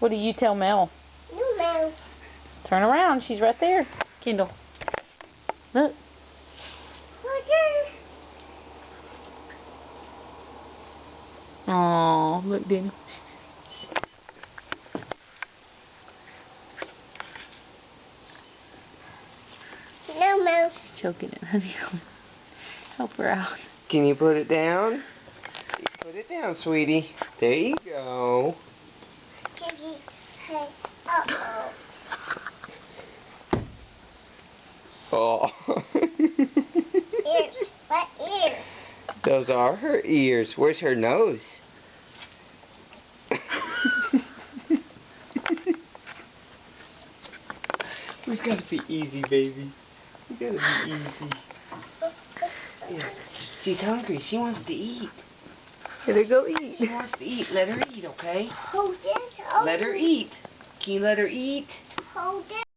What do you tell Mel? No, Mel. Turn around. She's right there. Kendall. Look. Right there. Aw, look, Daniel. No, Mel. She's choking it, honey. Help her out. Can you put it down? Put it down, sweetie. There you go. Can you say, uh-oh? Oh. Ears. What ears? Those are her ears. Where's her nose? We gotta be easy, baby. We gotta be easy. Yeah. She's hungry. She wants to eat. Let her go eat. She wants to eat. Let her eat, okay? Hold it. Let her eat. Can you let her eat? Hold it.